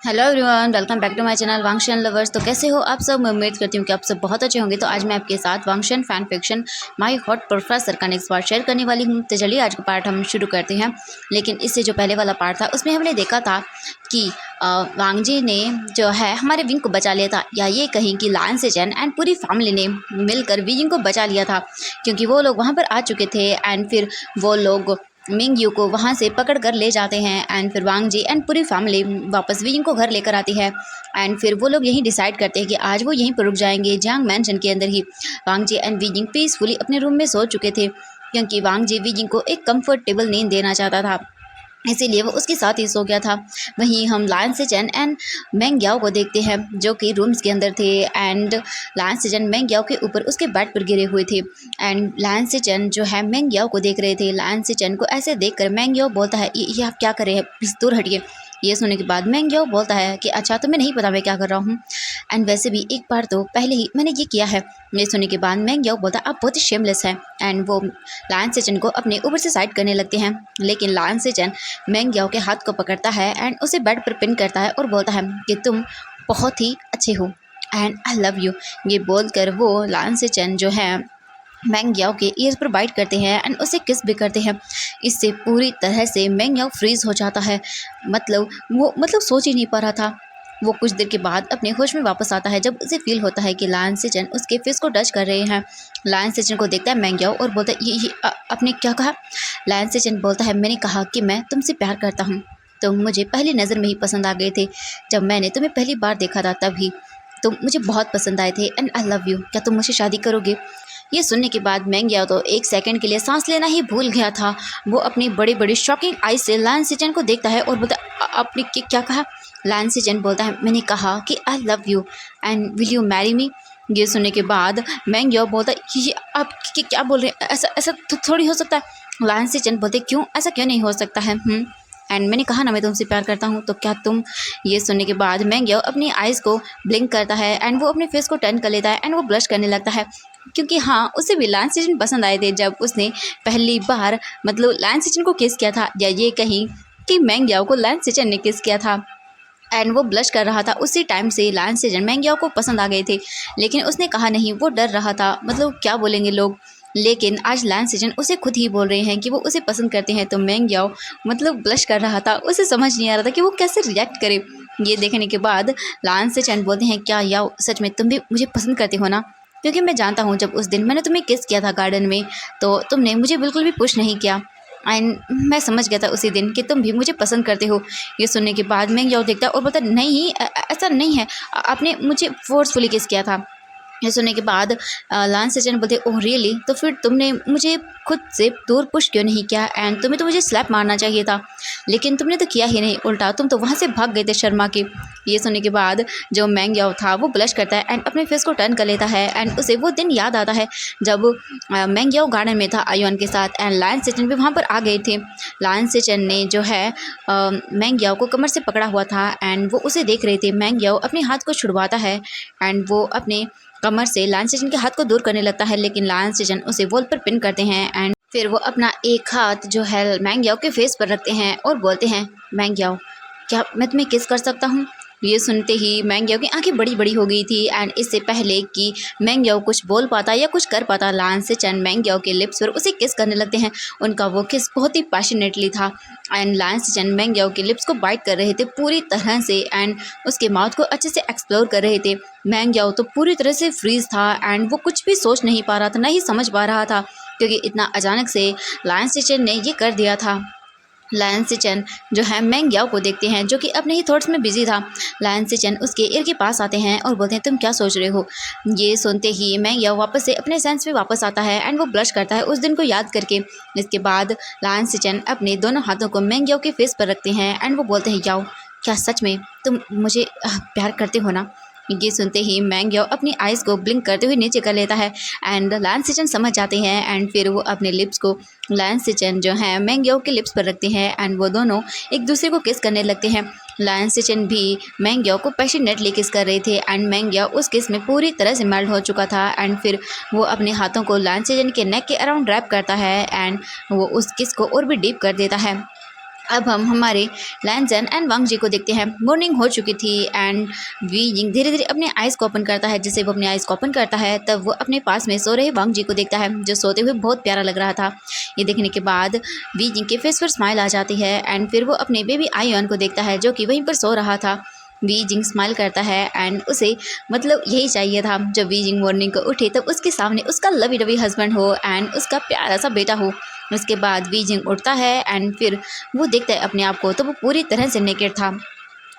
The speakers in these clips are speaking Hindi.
Hello everyone, welcome back to my channel Wangxian lovers. तो कैसे हो आप सब? मैं उम्मीद करती हूँ कि आप सब बहुत अच्छे होंगे। तो आज मैं आपके साथ Wangxian fan fiction my hot professor का नेक्स्ट पार्ट शेयर करने वाली हूँ। तो चलिए आज का पार्ट हम शुरू करते हैं। लेकिन इससे जो पहले वाला पार्ट था उसमें हमने देखा था कि वांगजी ने जो है हमारे विंग को बचा लिया था, या ये कहीं कि लायन से चैन एंड पूरी फैमिली ने मिलकर विंग को बचा लिया था, क्योंकि वो लोग वहाँ पर आ चुके थे। एंड फिर वो लोग मिंग यू को वहाँ से पकड़ कर ले जाते हैं। एंड फिर वांग जी एंड पूरी फैमिली वापस विंग को घर लेकर आती है। एंड फिर वो लोग यहीं डिसाइड करते हैं कि आज वो यहीं पर रुक जाएंगे, जियांग मैंशन के अंदर ही। वांग जी एंड विजिंग पीसफुली अपने रूम में सो चुके थे, क्योंकि वांग जी विजिंग को एक कंफर्टेबल नींद देना चाहता था, इसीलिए वो उसके साथ ही सो गया था। वहीं हम लायन से चैन एंड मैंग याओ को देखते हैं, जो कि रूम्स के अंदर थे। एंड लायन से चैन मैंग याओ के ऊपर उसके बेड पर गिरे हुए थे। एंड लायन से चैन जो है मैंग याओ को देख रहे थे। लायन से चैन को ऐसे देखकर मैंग याओ बोलता है, ये आप क्या कर रहे हैं, प्लीज़ दूर हटिए। ये सुनने के बाद मैंग याओ बोलता है कि अच्छा, तुम्हें नहीं पता मैं क्या कर रहा हूँ, एंड वैसे भी एक बार तो पहले ही मैंने ये किया है। ये सुनने के बाद मैंग याओ बोलता है, आप बहुत ही शेमलेस हैं। एंड वो लायन से चैन को अपने ऊपर से साइड करने लगते हैं, लेकिन लायन से चैन मैंग याओ के हाथ को पकड़ता है एंड उसे बेड पर पिन करता है और बोलता है कि तुम बहुत ही अच्छे हो एंड आई लव यू। ये बोलकर वो लायन से चैन जो है मैंग याओ के ईयर पर बाइट करते हैं एंड उसे किस भी करते हैं। इससे पूरी तरह से मैंग याओ फ्रीज हो जाता है। वो सोच ही नहीं पा रहा था। वो कुछ देर के बाद अपने होश में वापस आता है, जब उसे फील होता है कि लायन से चैन उसके फेस को टच कर रहे हैं। लायन से चैन को देखता है मैंग याओ और बोलता है, आपने क्या कहा? लायन से चैन बोलता है, मैंने कहा कि मैं तुमसे प्यार करता हूँ। तुम मुझे पहली नज़र में ही पसंद आ गए थे। जब मैंने तुम्हें पहली बार देखा था तभी तुम मुझे बहुत पसंद आए थे एंड आई लव यू। क्या तुम मुझसे शादी करोगे? ये सुनने के बाद मैंग याओ तो एक सेकंड के लिए सांस लेना ही भूल गया था। वो अपनी बड़ी बड़ी शॉकिंग आई से लायन से चैन को देखता है और बोलता है, आपने क्या कहा? लायन से चैन बोलता है, मैंने कहा कि I love you and will you marry me. ये सुनने के बाद मैंग याओ बोलता है, ये आप क्या बोल रहे हैं? ऐसा ऐसा थोड़ी हो सकता है। लायन से चैन बोलते, क्यों, ऐसा क्यों नहीं हो सकता है? एंड मैंने कहा ना मैं तुमसे प्यार करता हूँ, तो क्या तुम? ये सुनने के बाद मैंग याओ अपनी आइज़ को ब्लिंक करता है एंड वो अपने फेस को टर्न कर लेता है एंड वो ब्लश करने लगता है, क्योंकि हाँ, उसे भी लायन से चैन पसंद आए थे जब उसने पहली बार लायन से चैन को किस किया था, या ये कहीं कि मैंग याओ को लायन से चैन ने किस किया था। एंड वो ब्लश कर रहा था। उसी टाइम से लायन से चैन मैंग याओ को पसंद आ गए थे, लेकिन उसने कहा नहीं, वो डर रहा था, क्या बोलेंगे लोग। लेकिन आज लायन से चैन उसे खुद ही बोल रहे हैं कि वो उसे पसंद करते हैं। तो मैंग याओ ब्लश कर रहा था, उसे समझ नहीं आ रहा था कि वो कैसे रिएक्ट करे। ये देखने के बाद लायन से चैन बोलते हैं, क्या याओ सच में तुम भी मुझे पसंद करते हो ना? क्योंकि मैं जानता हूँ जब उस दिन मैंने तुम्हें किस किया था गार्डन में, तो तुमने मुझे बिल्कुल भी पुश नहीं किया एंड मैं समझ गया था उसी दिन कि तुम भी मुझे पसंद करते हो। ये सुनने के बाद मैंग याओ देखता है और बोलता, नहीं ऐसा नहीं है, आपने मुझे फोर्सफुली किस किया था। ये सुनने के बाद लायन से चैन बोलते, ओह रियली? तो फिर तुमने मुझे खुद से दूर पुश क्यों नहीं किया? एंड तुम्हें तो मुझे स्लैप मारना चाहिए था, लेकिन तुमने तो किया ही नहीं, उल्टा तुम तो वहाँ से भाग गए थे शर्मा के। ये सुनने के बाद जो मैंग याओ था वो ब्लश करता है एंड अपने फेस को टर्न कर लेता है एंड उसे वो दिन याद आता है जब मैंग याओ गार्डन में था आयुन के साथ एंड लायन से चैन भी वहाँ पर आ गए थे। लायन से चैन ने जो है मैंग याओ को कमर से पकड़ा हुआ था एंड वो उसे देख रहे थे। मैंग याओ अपने हाथ को छुड़वाता है एंड वो अपने कमर से लायन से चैन के हाथ को दूर करने लगता है, लेकिन लायन से चैन उसे वॉल पर पिन करते हैं एंड फिर वो अपना एक हाथ जो है मैंग याओ के फेस पर रखते हैं और बोलते हैं, मैंग याओ क्या मैं तुम्हें किस कर सकता हूँ? ये सुनते ही मैंग याओ की आंखें बड़ी बड़ी हो गई थी एंड इससे पहले कि मैंग याओ कुछ बोल पाता या कुछ कर पाता, लायन से चैन मैंग याओ के लिप्स पर उसे किस करने लगते हैं। उनका वो किस बहुत ही पैशनेटली था एंड लायन से चैन मैंग याओ के लिप्स को बाइट कर रहे थे पूरी तरह से एंड उसके माउथ को अच्छे से एक्सप्लोर कर रहे थे। मैंग याओ तो पूरी तरह से फ्रीज था एंड वो कुछ भी सोच नहीं पा रहा था, ना ही समझ पा रहा था, क्योंकि इतना अचानक से लायन से चैन ने ये कर दिया था। लायन से चैन जो है मैंग याओ को देखते हैं, जो कि अपने ही थॉट्स में बिजी था। लायन से चैन उसके ईयर के पास आते हैं और बोलते हैं, तुम क्या सोच रहे हो? ये सुनते ही मैंग याओ वापस से अपने सेंस में वापस आता है एंड वो ब्लश करता है उस दिन को याद करके। इसके बाद लायन से चैन अपने दोनों हाथों को मैंग याओ के फेस पर रखते हैं एंड वो बोलते हैं, याओ क्या सच में तुम मुझे प्यार करते हो ना? ये सुनते ही मैंग याओ अपनी आइज़ को ब्लिंक करते हुए नीचे कर लेता है एंड लायन से चैन समझ जाते हैं एंड फिर वो अपने लिप्स को लायन से चैन जो है मैंग याओ के लिप्स पर रखते हैं एंड वो दोनों एक दूसरे को किस करने लगते हैं। लायन से चैन भी मैंग याओ को पैशनेटली किस कर रहे थे एंड मैंग याओ उस किस में पूरी तरह से मेल्ट हो चुका था एंड फिर वो अपने हाथों को लायन से चैन के नेक के अराउंड रैप करता है एंड वो उस किस को और भी डीप कर देता है। अब हम हमारे लैंजन एंड वांग जी को देखते हैं। मॉर्निंग हो चुकी थी एंड वी जिंग धीरे धीरे अपने आइज़ को ओपन करता है। जैसे वो अपने आइज़ को ओपन करता है तब वो अपने पास में सो रहे वांग जी को देखता है, जो सोते हुए बहुत प्यारा लग रहा था। ये देखने के बाद वी जिंग के फेस पर स्माइल आ जाती है एंड फिर वो अपने बेबी आयुन को देखता है, जो कि वहीं पर सो रहा था। वी जिंग स्माइल करता है एंड उसे मतलब यही चाहिए था। जब वी जिंग मॉर्निंग को उठे तब उसके सामने उसका लवी डवी हस्बैंड हो एंड उसका प्यारा सा बेटा हो। उसके बाद वी जिंग उठता है एंड फिर वो देखता है अपने आप को, तो वो पूरी तरह से नेकेड था।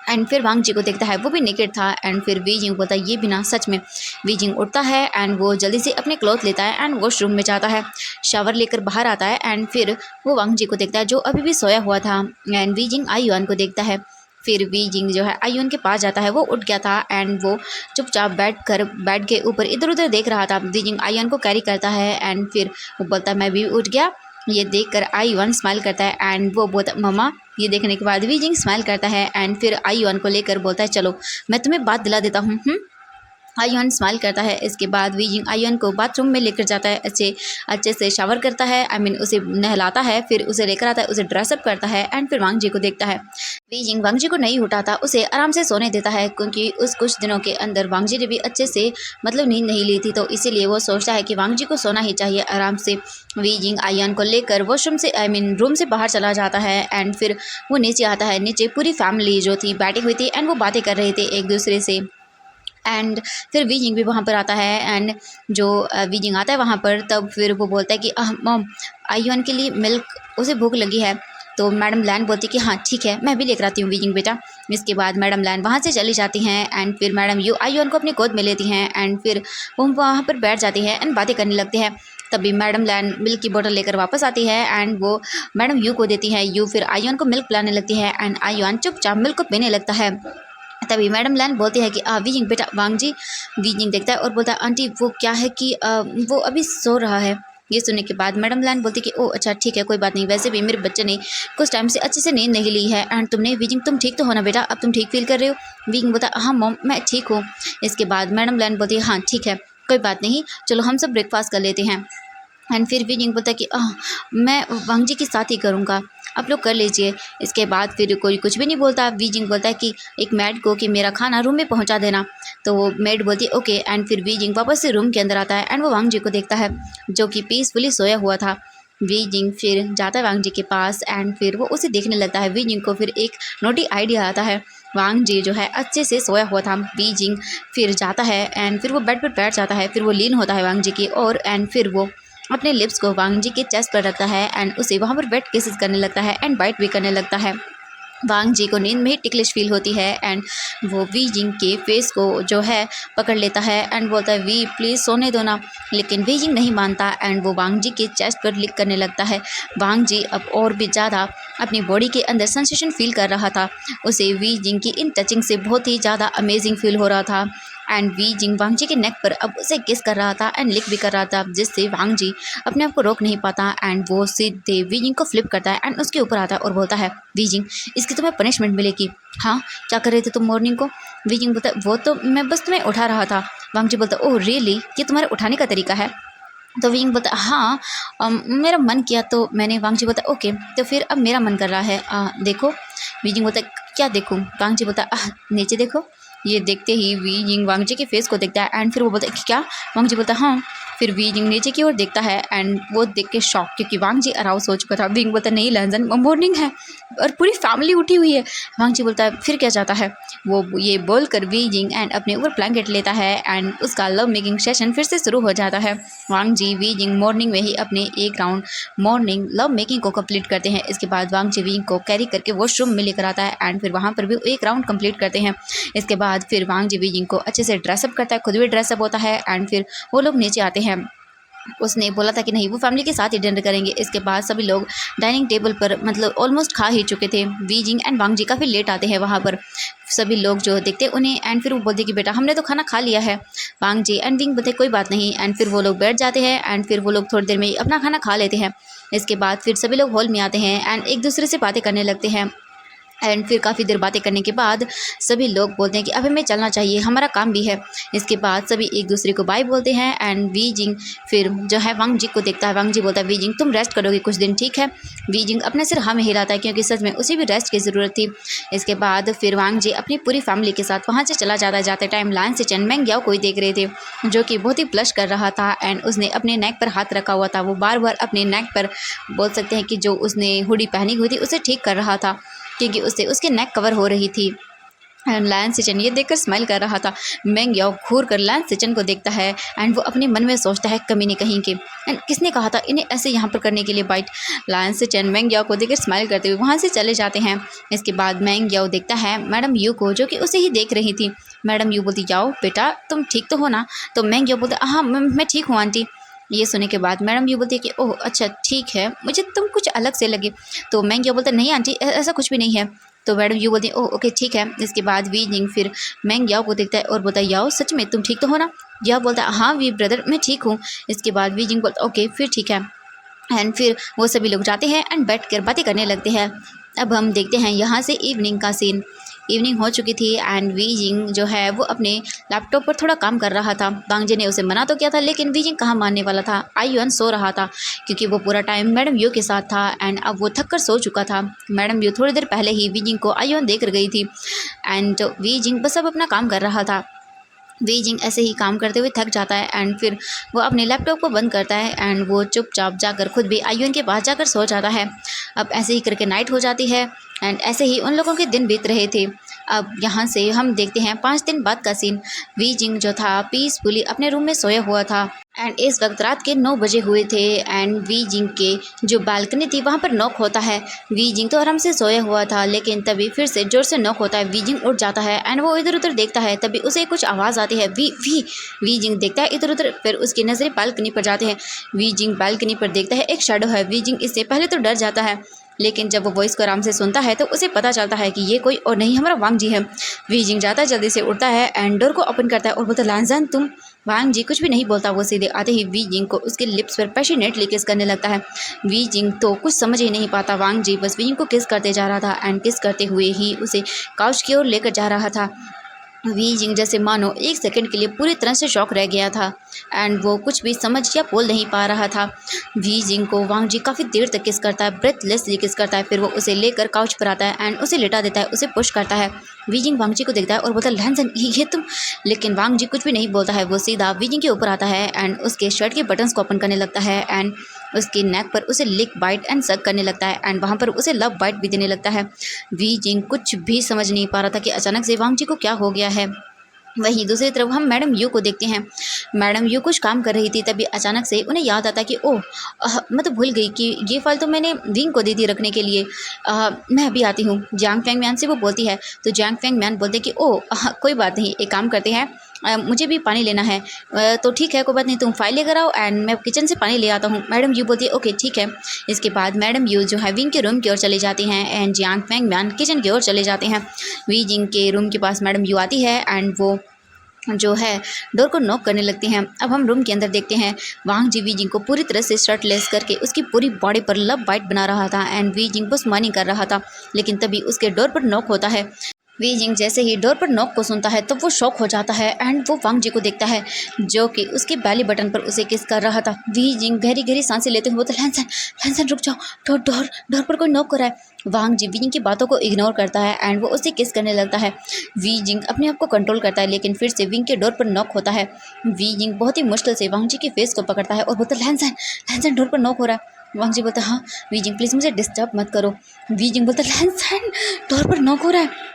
एंड फिर वांग जी को देखता है, वो भी नेकेड था। एंड फिर वी जिंग बोलता है ये बिना सच में। वी जिंग उठता है एंड वो जल्दी से अपने क्लॉथ लेता है एंड वॉशरूम में जाता है, शावर लेकर बाहर आता है एंड फिर वो वांग जी को देखता है, जो अभी भी सोया हुआ था। एंड वी जिंग आयुआन को देखता है। फिर वी जिंग जो है आयुन के पास जाता है, वो उठ गया था एंड वो चुपचाप बैठ कर बेड के ऊपर इधर उधर देख रहा था। वी जिंग आयुन को कैरी करता है एंड फिर वो बोलता है मैं भी उठ गया। ये देखकर आयुन स्माइल करता है एंड वो बोलता मम्मा। ये देखने के बाद वी जिंग स्माइल करता है एंड फिर आयुन को लेकर बोलता है चलो मैं तुम्हें बात दिला देता हूँ। आयुन स्माइल करता है। इसके बाद वी जिंग आयुन को बाथरूम में लेकर जाता है, अच्छे से शावर करता है, उसे नहलाता है, फिर उसे लेकर आता है, उसे ड्रेसअप करता है एंड फिर वांग जी को देखता है। वी जिंग वांग जी को नहीं उठाता, उसे आराम से सोने देता है, क्योंकि उस कुछ दिनों के अंदर वांग जी ने भी अच्छे से मतलब नींद नहीं ली थी, तो इसीलिए वो सोचता है कि वांग जी को सोना ही चाहिए आराम से। वी जिंग आयुन को लेकर वॉशरूम से रूम से बाहर चला जाता है एंड फिर वो नीचे आता है। नीचे पूरी फैमिली जो थी बैठी हुई थी एंड वो बातें कर रहे थे एक दूसरे से। एंड फिर वी जिंग भी वहाँ पर आता है एंड जो वी जिंग आता है वहाँ पर, तब फिर वो बोलता है कि मॉम आयुन के लिए मिल्क, उसे भूख लगी है। तो मैडम लैन बोलती है कि हाँ ठीक है मैं भी लेकर आती हूँ वी जिंग बेटा। इसके बाद मैडम लैन वहाँ से चली जाती हैं एंड फिर मैडम यू आयुन को अपनी गोद में लेती हैं एंड फिर वो वहाँ पर बैठ जाती हैं एंड बातें करने लगते हैं। तभी मैडम लैन मिल्क की बोतल लेकर वापस आती है एंड वो मैडम यू को देती है। यू फिर आयुन को मिल्क पिलाने लगती है एंड आयुन चुपचाप मिल्क को पीने लगता है। तभी मैडम लैन बोलती है कि वी जिंग बेटा वांग जी। वी जिंग देखता है और बोलता है आंटी वो क्या है कि वो अभी सो रहा है। ये सुनने के बाद मैडम लैन बोलती है कि ओ अच्छा ठीक है कोई बात नहीं, वैसे भी मेरे बच्चे ने कुछ टाइम से अच्छे से नींद नहीं ली है। एंड तुमने वी जिंग तुम ठीक तो हो ना बेटा, अब तुम ठीक फील कर रहे हो। वी जिंग बोलता है हाँ मॉम मैं ठीक हूँ। इसके बाद मैडम लैन बोलती है हाँ ठीक है कोई बात नहीं, चलो हम सब ब्रेकफास्ट कर लेते हैं। एंड फिर वी जिंग बोलता है कि मैं वांग जी के साथ ही करूँगा, आप लोग कर लीजिए। इसके बाद फिर कोई कुछ भी नहीं बोलता। वी जिंग बोलता है कि एक मेड को कि मेरा खाना रूम में पहुंचा देना, तो वो मेड बोलती है ओके। एंड फिर वी जिंग वापस से रूम के अंदर आता है एंड वो वांग जी को देखता है, जो कि पीसफुली सोया हुआ था। वी जिंग फिर जाता है वांग जी के पास एंड फिर वो उसे देखने लगता है। वी जिंग को फिर एक नोटी आइडिया आता है, वांग जी जो है अच्छे से सोया हुआ था। वी जिंग फिर जाता है एंड फिर वो बेड पर बैठ जाता है, फिर वो लीन होता है वांग जी की और एंड फिर वो अपने लिप्स को वांग जी के चेस्ट पर रखता है एंड उसे वहाँ पर वेट किसेस करने लगता है एंड बाइट भी करने लगता है। वांग जी को नींद में ही टिकलिश फील होती है एंड वो वी जिंग के फेस को जो है पकड़ लेता है एंड बोलता है वी प्लीज़ सोने दो ना। लेकिन वी जिंग नहीं मानता एंड वो वांग जी के चेस्ट पर लिक करने लगता है। वांग जी अब और भी ज़्यादा अपनी बॉडी के अंदर सेंसेशन फील कर रहा था। उसे वी जिंग की इन टचिंग से बहुत ही ज़्यादा अमेजिंग फील हो रहा था एंड वी जिंग वांग जी के नेक पर अब उसे किस कर रहा था एंड लिक भी कर रहा था, जिससे वांग जी अपने आप को रोक नहीं पाता एंड वो सीधे वी जिंग को फ्लिप करता है एंड उसके ऊपर आता है और बोलता है वी जिंग इसकी तुम्हें पनिशमेंट मिलेगी। हाँ क्या कर रहे थे तुम मॉर्निंग को। वी जिंग बोलता है वो तो मैं बस तुम्हें उठा रहा था। वांग जी बोलता है ओह रियली, ये तुम्हारे उठाने का तरीका है। तो वी जिंग बोलता है हाँ मेरा मन किया तो मैंने। वांग जी बोलता है ओके तो फिर अब मेरा मन कर रहा है, देखो। वी जिंग बोलता है क्या देखूँ। वांग जी बोलता है नीचे देखो। ये देखते ही वी जिंग वांग जी के फेस को देखता है एंड फिर वो बोलता है क्या। वांग जी बोलता है हाँ। फिर वी जिंग नीचे की ओर देखता है एंड वो देख के शॉक, क्योंकि वांग जी अराउज हो चुका था। वी जिंग बोलता है नहीं लैंजन मॉर्निंग है और पूरी फैमिली उठी हुई है। वांग जी बोलता है फिर क्या चाहता है। वो ये बोल कर वी जिंग एंड अपने ऊपर ब्लैंकेट लेता है एंड उसका लव मेकिंग सेशन फिर से शुरू हो जाता है। वांग जी वी जिंग मॉर्निंग में ही अपने एक राउंड मॉर्निंग लव मेकिंग को कंप्लीट करते हैं। इसके बाद वांग जी वी जिंग को कैरी करके वॉशरूम में लेकर आता है एंड फिर वहाँ पर भी एक राउंड कंप्लीट करते हैं। इसके बाद फिर वांग जी वी जिंग को अच्छे से ड्रेसअप करता है, खुद भी ड्रेसअप होता है एंड फिर वो लोग नीचे आते हैं। उसने बोला था कि नहीं वो फैमिली के साथ ही डिनर करेंगे। इसके बाद सभी लोग डाइनिंग टेबल पर मतलब ऑलमोस्ट खा ही चुके थे। वी जिंग एंड वांग जी काफ़ी लेट आते हैं वहाँ पर। सभी लोग जो देखते उन्हें एंड फिर वो बोलते कि बेटा हमने तो खाना खा लिया है। वांग जी एंड विंग बोलते कोई बात नहीं एंड फिर वो लोग बैठ जाते हैं एंड फिर वो लोग थोड़ी देर में ही अपना खाना खा लेते हैं। इसके बाद फिर सभी लोग हॉल में आते हैं एंड एक दूसरे से बातें करने लगते हैं। एंड फिर काफ़ी देर बातें करने के बाद सभी लोग बोलते हैं कि अब हमें चलना चाहिए, हमारा काम भी है। इसके बाद सभी एक दूसरे को बाय बोलते हैं एंड वी जिंग फिर जो है वांग जी को देखता है। वांग जी बोलता है वी जिंग तुम रेस्ट करोगे कुछ दिन, ठीक है। वी जिंग अपने सिर हाँ में हिलाता है क्योंकि सच में उसे भी रेस्ट की ज़रूरत थी। इसके बाद फिर वांग जी अपनी पूरी फैमिली के साथ वहाँ से चला जाता है। जाते टाइम लाइन से चेन मेंग याओ को ही देख रहे थे जो कि बहुत ही ब्लश कर रहा था एंड उसने अपने नेक पर हाथ रखा हुआ था। वो बार बार अपने नेक पर बोल सकते हैं कि जो उसने हुडी पहनी हुई थी उसे ठीक कर रहा था क्योंकि उससे उसकी नेक कवर हो रही थी। एंड लायन सिचन ये देखकर स्माइल कर रहा था। मेंग याओ घूर कर लायन सिचन को देखता है एंड वो अपने मन में सोचता है कमी नहीं कहीं के, एंड किसने कहा था इन्हें ऐसे यहाँ पर करने के लिए बाइट। लायन सिचन मेंग याओ को देखकर स्माइल करते हुए वहाँ से चले जाते हैं। इसके बाद मेंग याओ देखता है मैडम यू को जो कि उसे ही देख रही थी। मैडम यू बोलती याओ बेटा तुम ठीक तो हो ना? तो मेंग याओ बोलते हाँ मैं ठीक हूँ आंटी। ये सुनने के बाद मैडम यू बोलती है कि ओह अच्छा ठीक है, मुझे तुम कुछ अलग से लगे। तो मेंग याओ बोलता नहीं आंटी ऐसा कुछ भी नहीं है। तो मैडम यू बोलती ओह ओके ठीक है। इसके बाद वी जिंग फिर मेंग याओ को देखता है और बोलता है याओ सच में तुम ठीक तो हो ना? याओ बोलता है हाँ वी ब्रदर मैं ठीक हूँ। इसके बाद वी जिंग बोलता ओके फिर ठीक है। एंड फिर वो सभी लोग जाते हैं एंड बैठ कर बातें करने लगते हैं। अब हम देखते हैं यहाँ से इवनिंग का सीन। इवनिंग हो चुकी थी एंड वी जिंग जो है वो अपने लैपटॉप पर थोड़ा काम कर रहा था। वांग जी ने उसे मना तो किया था लेकिन वी जिंग कहाँ मानने वाला था। आई युन सो रहा था क्योंकि वो पूरा टाइम मैडम यू के साथ था एंड अब वो थक कर सो चुका था। मैडम यू थोड़ी देर पहले ही वी जिंग को आई युन देख कर गई थी एंड वी जिंग बस अब अपना काम कर रहा था। वी जिंग ऐसे ही काम करते हुए थक जाता है एंड फिर वो अपने लैपटॉप को बंद करता है एंड वो चुपचाप जाकर खुद भी आयुन के पास जाकर सो जाता है। अब ऐसे ही करके नाइट हो जाती है एंड ऐसे ही उन लोगों के दिन बीत रहे थे। अब यहाँ से हम देखते हैं 5 दिन बाद का सीन। वी जिंग जो था पीसफुली अपने रूम में सोया हुआ था एंड इस वक्त रात के 9 बजे हुए थे एंड वी जिंग के जो बालकनी थी वहाँ पर नॉक होता है। वी जिंग तो आराम से सोया हुआ था लेकिन तभी फिर से जोर से नॉक होता है। वी जिंग उठ जाता है एंड वो इधर उधर देखता है, तभी उसे कुछ आवाज़ आती है। वी जिंग देखता है इधर उधर, फिर उसकी नज़रें बालकनी पर जाते हैं। वी जिंग बालकनी पर देखता है एक शैडो है। वी जिंग इससे पहले तो डर जाता है लेकिन जब वो वॉइस को आराम से सुनता है तो उसे पता चलता है कि ये कोई और नहीं हमारा वांग जी है। वी जिंग जाता है, जल्दी से उठता है एंड डोर को ओपन करता है और बोलता है लांजन तुम। वांग जी कुछ भी नहीं बोलता, वो सीधे आते ही वी जिंग को उसके लिप्स पर पैशनेटली किस करने लगता है। वी जिंग तो कुछ समझ ही नहीं पाता। वांग जी बस वी जिंग को किस करते जा रहा था एंड किस करते हुए ही उसे काउच की ओर लेकर जा रहा था। वी जिंग जैसे मानो 1 सेकंड के लिए पूरी तरह से शॉक रह गया था एंड वो कुछ भी समझ या बोल नहीं पा रहा था। वी जिंग को वांग जी काफ़ी देर तक किस करता है, ब्रेथलेसली किस करता है। फिर वो उसे लेकर काउच पर आता है एंड उसे लेटा देता है, उसे पुश करता है। वी जिंग वांग जी को देखता है और बोलता है लैंसन ये तुम। लेकिन वांग जी कुछ भी नहीं बोलता है, वो सीधा वी जिंग के ऊपर आता है एंड उसके शर्ट के बटन्स को ओपन करने लगता है एंड उसकी नेक पर उसे लिक बाइट एंड सक करने लगता है एंड वहाँ पर उसे लव बाइट भी देने लगता है। वी जिंग कुछ भी समझ नहीं पा रहा था कि अचानक से वांग जी को क्या हो गया है। वहीं दूसरी तरफ हम मैडम यू को देखते हैं। मैडम यू कुछ काम कर रही थी, तभी अचानक से उन्हें याद आता कि ओह मैं तो भूल गई कि ये फाइल तो मैंने विंग को दी थी रखने के लिए। मैं अभी आती हूँ। जैंग फेंग मैन से वो बोलती है तो जैंग फेंग मैन बोलते कि ओह कोई बात नहीं, एक काम करते हैं मुझे भी पानी लेना है। तो ठीक है कोई बात नहीं, तुम फाइल लेकर आओ एंड मैं किचन से पानी ले आता हूँ। मैडम यू बोलती है ओके ठीक है। इसके बाद मैडम यू जो है विंग के रूम की ओर चले जाती हैं and Jiang Feng man kitchen की ओर चले जाते हैं। वी जिंग के रूम के पास मैडम यू आती है एंड वो जो है डोर को नॉक करने लगती हैं। अब हम रूम के अंदर देखते हैं वांग जी वी जिंग को पूरी तरह से शर्टलेस करके उसकी पूरी बॉडी पर लव बाइट बना रहा था एंड वी जिंग बस मानी कर रहा था। लेकिन तभी उसके डोर पर नॉक होता है। वी जिंग जैसे ही डोर पर नॉक को सुनता है तो वो शॉक हो जाता है एंड वो वांग जी को देखता है जो कि उसके बैली बटन पर उसे किस कर रहा था। वी जिंग गहरी गहरी सांसें लेते हुए बोलता लैंसन रुक जाओ, डोर डोर डोर पर कोई नॉक कर रहा है। वांग जी वी जिंग की बातों को इग्नोर करता है एंड वो उसे किस करने लगता है। वी जिंग अपने आप को कंट्रोल करता है लेकिन फिर से विंग के डोर पर नॉक होता है। वी जिंग बहुत ही मुश्किल से वांग जी के फेस को पकड़ता है और बोलता लैंसन डोर पर नॉक हो रहा है। वांग जी बोलता हाँ वी जिंग प्लीज़ मुझे डिस्टर्ब मत करो। वी जिंग बोलता लैंसन डोर पर नॉक हो रहा है।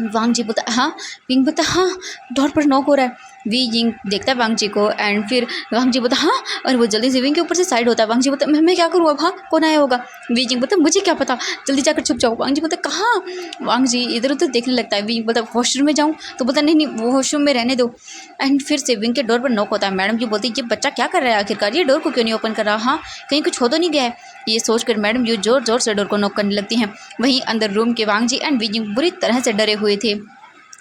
वांग जी बोलता हाँ, विंग बोलता हाँ डोर पर नॉक हो रहा है। वी जिंग देखता है वांग जी को एंड फिर वांग जी बोलता हाँ, और वो जल्दी से विंग के ऊपर से साइड होता है। वांग जी बोलता मैं क्या करूँ अब, हाँ कौन आया होगा। वी जिंग बोलता मुझे क्या पता, जल्दी जाकर छुप जाओ। वांग जी बोलता कहाँ। वांग जी इधर उधर देखने लगता है। विंग बोलता वॉशरूम में जाऊँ, तो बोलता नहीं वो वॉशरूम में रहने दो। एंड फिर से विंग के डोर पर नॉक होता है। मैडम जी बोलती ये बच्चा क्या कर रहा है आखिरकार, ये डोर को क्यों नहीं ओपन कर रहा, हाँ कहीं कुछ हो तो नहीं गया है। ये सोचकर मैडम जी जोर जोर से डोर को नॉक करने लगती हैं। वहीं अंदर रूम के वांग जी एंड वी जिंग बुरी तरह से डरे हुए थे।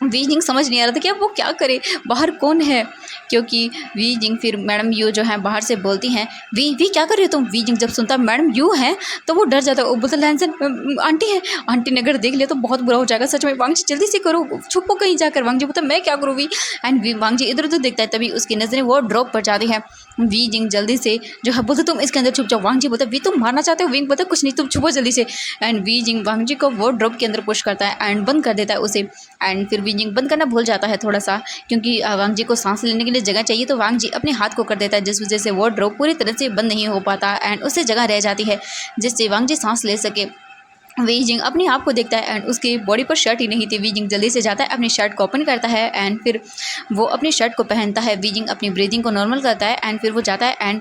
वी जिंग समझ नहीं आ रहा था कि अब वो क्या करे, बाहर कौन है, क्योंकि वी जिंग फिर मैडम यू जो है बाहर से बोलती हैं, वी क्या कर रही हो तुम। वी जिंग जब सुनता मैडम यू है तो वो डर जाता है, वो बोलता लैंसन आंटी है। आंटी ने अगर देख लिया तो बहुत बुरा हो जाएगा सच में, वांग जी जल्दी से करो, छुपो कहीं जाकर। वांग जी बोलता मैं क्या करूँ वी। एंड वांग जी इधर उधर देखता है, तभी उसकी नज़रें वो ड्रॉप पर जाती है। वी जिंग जल्दी से जो है बोलते तुम इसके अंदर छुप जाओ। वांग जी बोलता वी तुम मारना चाहते हो। विंग बोलता कुछ नहीं, तुम छुपो जल्दी से। एंड वी जिंग वांग जी को वो ड्रॉप के अंदर पुश करता है एंड बंद कर देता है उसे। एंड फिर वी जिंग बंद करना भूल जाता है थोड़ा सा, क्योंकि वांग जी को सांस लेने के लिए जगह चाहिए, तो वांग जी अपने हाथ को कर देता है, जिस वजह से वो ड्रॉप पूरी तरह से बंद नहीं हो पाता एंड उससे जगह रह जाती है जिससे वांग जी सांस ले सके। वी जिंग अपने आप को देखता है एंड उसकी बॉडी पर शर्ट ही नहीं थी। वी जिंग जल्दी से जाता है, अपनी शर्ट को ओपन करता है एंड फिर वो अपनी शर्ट को पहनता है। वी जिंग अपनी ब्रीदिंग को नॉर्मल करता है एंड फिर वो जाता है। एंड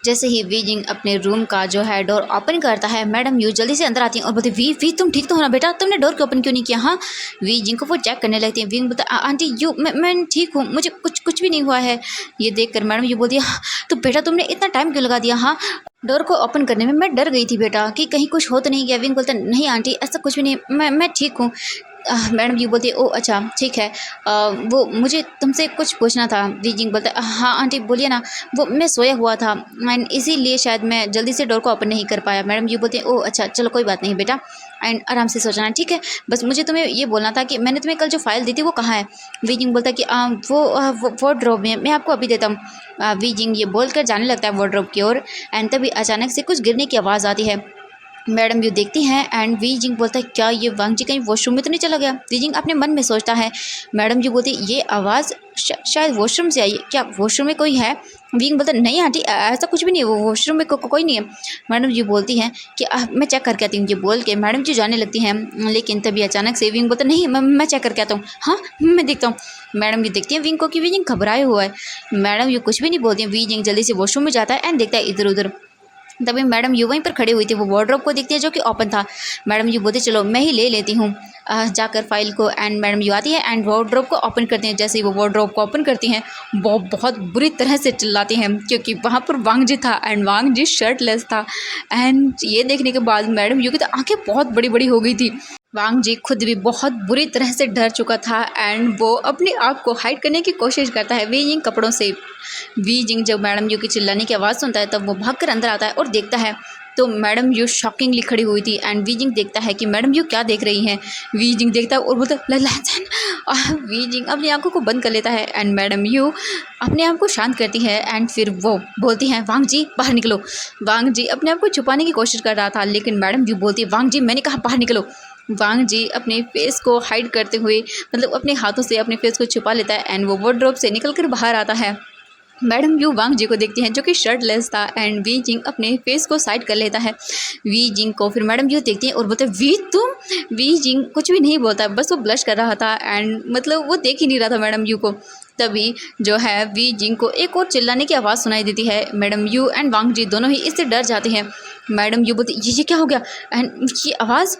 जैसे ही वी जिंग अपने रूम का जो है डोर ओपन करता है, मैडम यू जल्दी से अंदर आती हैं और बोलती वी तुम ठीक तो हो ना बेटा, तुमने डोर क्यों ओपन क्यों नहीं किया। हाँ, वी जिंग को वो चेक करने लगती हैं। वी बोलता आंटी यू मैं ठीक हूँ, मुझे कुछ भी नहीं हुआ है। ये देखकर मैडम यू बोलती है तो बेटा तुमने इतना टाइम क्यों लगा दिया। हाँ, डोर को ओपन करने में मैं डर गई थी बेटा कि कहीं कुछ हो तो नहीं गया। विंग बोलता नहीं आंटी ऐसा कुछ भी नहीं, मैं ठीक हूँ। मैडम जी बोलती है ओ अच्छा ठीक है, वो मुझे तुमसे कुछ पूछना था। वी जिंग बोलता है हाँ आंटी बोलिए ना। वो मैं सोया हुआ था एंड इसीलिए शायद मैं जल्दी से डोर को ओपन नहीं कर पाया। मैडम जी बोलती है ओ अच्छा चलो कोई बात नहीं बेटा, एंड आराम से सो जाना ठीक है। बस मुझे तुम्हें ये बोलना था कि मैंने तुम्हें कल जो फाइल दी थी वो कहाँ है। वी जिंग बोलता है कि वो ड्रॉप में मैं आपको अभी देता हूँ। वी जिंग ये बोलकर जाने लगता है वो ड्रॉप की ओर एंड तभी अचानक से कुछ गिरने की आवाज़ आती है। मैडम यू देखती हैं एंड वी जिंग बोलता है क्या ये वांग जी कहीं वॉशरूम में तो नहीं चला गया। वी जिंग अपने मन में सोचता है। मैडम जी बोलती ये आवाज़ शायद वॉशरूम से आई है, क्या वॉशरूम में कोई है। विंग बोलता नहीं आंटी ऐसा कुछ भी नहीं है, वो वॉशरूम में कोई नहीं है। मैडम जी बोलती हैं कि मैं चेक करके आती हूँ। ये बोल के मैडम जी जाने लगती हैं, लेकिन तभी अचानक से विंग बोलता नहीं मैं चेक करके आता हूँ। हाँ मैं देखता हूँ। मैडम जी देखती हैं विंग को कि विंग घबराए हुआ है। मैडम ये कुछ भी नहीं बोलती हैं। वी जिंग जल्दी से वॉशरूम में जाता है एंड देखता है इधर उधर। तभी मैडम यू वहीं पर खड़ी हुई थी, वो वार्डरोब को देखती है जो कि ओपन था। मैडम यू बोलती चलो मैं ही ले लेती हूँ जाकर फाइल को। एंड मैडम यू आती है एंड वार्डरोब को ओपन करती हैं। जैसे ही वो वार्डरोब को ओपन करती हैं वो बहुत बुरी तरह से चिल्लाती हैं, क्योंकि वहाँ पर वांग जी था एंड वांग जी शर्टलेस था। एंड ये देखने के बाद मैडम यू की तो आंखें बहुत बड़ी बड़ी हो गई थी। वांग जी खुद भी बहुत बुरी तरह से डर चुका था एंड वो अपने आप को हाइड करने की कोशिश करता है वी जिंग कपड़ों से। वी जिंग जब मैडम यू की चिल्लाने की आवाज़ सुनता है तब वो भागकर अंदर आता है और देखता है तो मैडम यू शॉकिंगली खड़ी हुई थी। एंड वी जिंग देखता है कि मैडम यू क्या देख रही हैं। वी जिंग देखता है और बोलता है लैंसन। वी जिंग अपनी आंखों को बंद कर लेता है एंड मैडम यू अपने आप को शांत करती है एंड फिर वो बोलती हैं वांग जी बाहर निकलो। वांग जी अपने आप को छुपाने की कोशिश कर रहा था, लेकिन मैडम यू बोलती है वांग जी मैंने कहा बाहर निकलो। वांग जी अपने फेस को हाइड करते हुए मतलब अपने हाथों से अपने फेस को छुपा लेता है एंड वो वार्डरोब से निकल कर बाहर आता है। मैडम यू वांग जी को देखती हैं जो कि शर्टलेस था एंड वी जिंग अपने फेस को साइड कर लेता है। वी जिंग को फिर मैडम यू देखती हैं और बोलते हैं वी तुम। वी जिंग कुछ भी नहीं बोलता, बस वो ब्लश कर रहा था एंड मतलब वो देख ही नहीं रहा था मैडम यू को। तभी जो है वी जिंग को एक और चिल्लाने की आवाज़ सुनाई देती है। मैडम यू एंड वांग जी दोनों ही इससे डर जाते हैं। मैडम यू बोलती ये क्या हो गया एंड ये आवाज़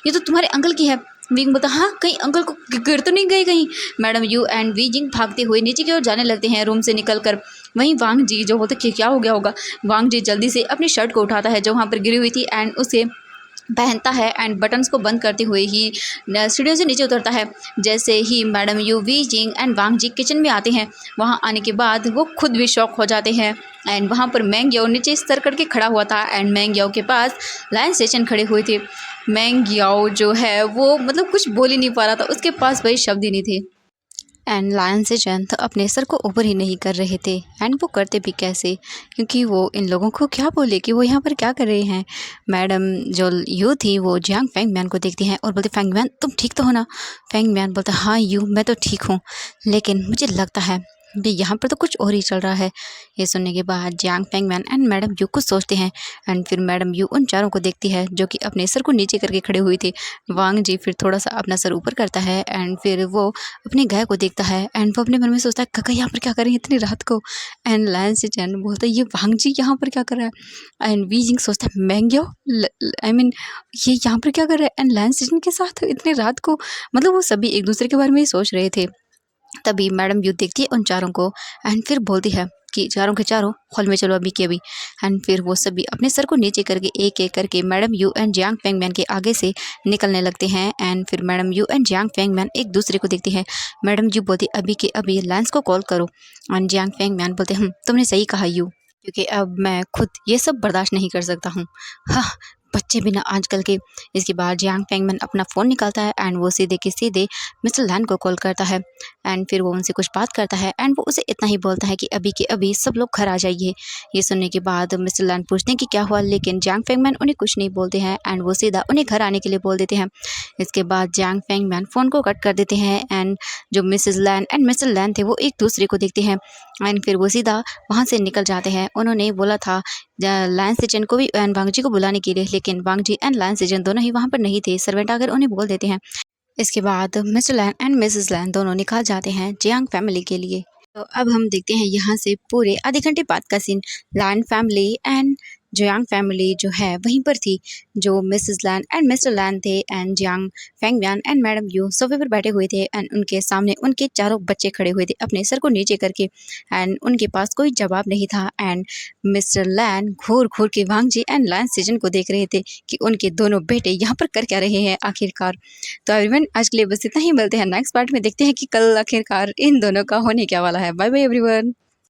ये तो तुम्हारे अंकल की है। विंग बोलता हाँ कहीं अंकल को गिर तो नहीं गई कहीं। मैडम यू एंड वी जिंग भागते हुए नीचे की ओर जाने लगते हैं रूम से निकलकर। वहीं वांग जी जो बोलते कि क्या हो गया होगा। वांग जी जल्दी से अपनी शर्ट को उठाता है जो वहाँ पर गिरी हुई थी एंड उसे पहनता है एंड बटन्स को बंद करते हुए ही सीढ़ियों से नीचे उतरता है। जैसे ही madam Yu Wei Ying and Wangji kitchen में आते हैं, वहाँ आने के बाद वो खुद भी शॉक हो जाते हैं एंड वहाँ पर मैंग याओ नीचे सर करके खड़ा हुआ था एंड मैंग याओ के पास लायन सेशन खड़े हुए थे। मैंग याओ जो है वो मतलब कुछ बोल ही नहीं पा रहा था, उसके पास वही शब्द ही नहीं थे एंड लायन से जंत अपने सर को ऊपर ही नहीं कर रहे थे। एंड वो करते भी कैसे, क्योंकि वो इन लोगों को क्या बोले कि वो यहाँ पर क्या कर रहे हैं। मैडम जो यू थी वो जियांग फेंग मैन को देखती हैं और बोलती फेंग मैन तुम ठीक तो हो ना। फेंग मैन बोलता हाँ यू मैं तो ठीक हूँ, लेकिन मुझे लगता है कि यहाँ पर तो कुछ और ही चल रहा है। ये सुनने के बाद Jiang Feng man and madam you कुछ सोचते हैं एंड फिर मैडम यू उन चारों को देखती है जो कि अपने सर को नीचे करके खड़े हुए थे। वांग जी फिर थोड़ा सा अपना सर ऊपर करता है एंड फिर वो अपने गाय को देखता है एंड वो अपने मन में सोचता है काका यहाँ पर क्या कर रही है इतनी रात को। एंड लायन से चैन बोलता है ये वांग जी यहाँ पर क्या कर रहा है। एंड वी जिंग सोचता है मैंग्यो आई मीन ये यहाँ पर क्या कर रहा है एंड लायन से के साथ इतनी रात को। मतलब वो सभी एक दूसरे के बारे में ही सोच रहे थे। तभी मैडम यू देखती है उन चारों को एंड फिर बोलती है कि चारों के चारों हॉल में चलो अभी के अभी। एंड फिर वो सभी अपने सर को नीचे करके एक एक करके मैडम यू एंड जियांग फेंगमैन के आगे से निकलने लगते हैं। एंड फिर मैडम यू एंड जियांग फेंगमैन एक दूसरे को देखते हैं। मैडम यू बोलती अभी के अभी लैंस को कॉल करो। एंड जियांग फेंगमैन बोलते तुमने सही कहा यू, क्योंकि अब मैं खुद ये सब बर्दाश्त नहीं कर सकता हूँ। हाँ, बच्चे भी ना आजकल के। इसके बाद जियांग फेंगमैन अपना फ़ोन निकालता है एंड वो सीधे के सीधे मिस्टर लैन को कॉल करता है। एंड फिर वो उनसे कुछ बात करता है एंड वो उसे इतना ही बोलता है कि अभी के अभी सब लोग घर आ जाइए। ये सुनने के बाद मिस्टर लैन पूछते हैं कि क्या हुआ, लेकिन जियांग फेंगमैन उन्हें कुछ नहीं बोलते हैं एंड वो सीधा उन्हें घर आने के लिए बोल देते हैं। इसके बाद जियांग फेंगमैन फ़ोन को कट कर देते हैं एंड जो Mrs Lan and Mr Lan थे वो एक दूसरे को देखते हैं। एंड फिर वो सीधा वहाँ से निकल जाते हैं। उन्होंने बोला था लैन सेजन को भी एंड वांग जी को बुलाने के लिए, लेकिन वांग जी एंड लैन सेजन दोनों ही वहाँ पर नहीं थे। सर्वेंट आकर उन्हें बोल देते हैं। इसके बाद मिस्टर लैन एंड मिसेस लैन दोनों निकल जाते हैं जियांग फैमिली के लिए। तो अब हम देखते हैं यहाँ से पूरे आधे घंटे बाद का scene. Lan family and Jiang family जो है वहीं पर थी। जो Mrs Lan and Mr Lan थे and Jiang Fengmian and madam Yu सोफे पर बैठे हुए थे एंड उनके सामने उनके चारों बच्चे खड़े हुए थे अपने सर को नीचे करके। एंड उनके पास कोई जवाब नहीं था। एंड मिस्टर लैन घूर घूर के वांग जी एंड लैन सीजन को देख रहे थे कि उनके दोनों बेटे यहाँ पर कर क्या रहे हैं आखिरकार। तो एवरीवन आज के लिए बस इतना ही। मिलते हैं नेक्स्ट पार्ट में, देखते हैं कि कल आखिरकार इन दोनों का होने क्या वाला है। Bye bye everyone.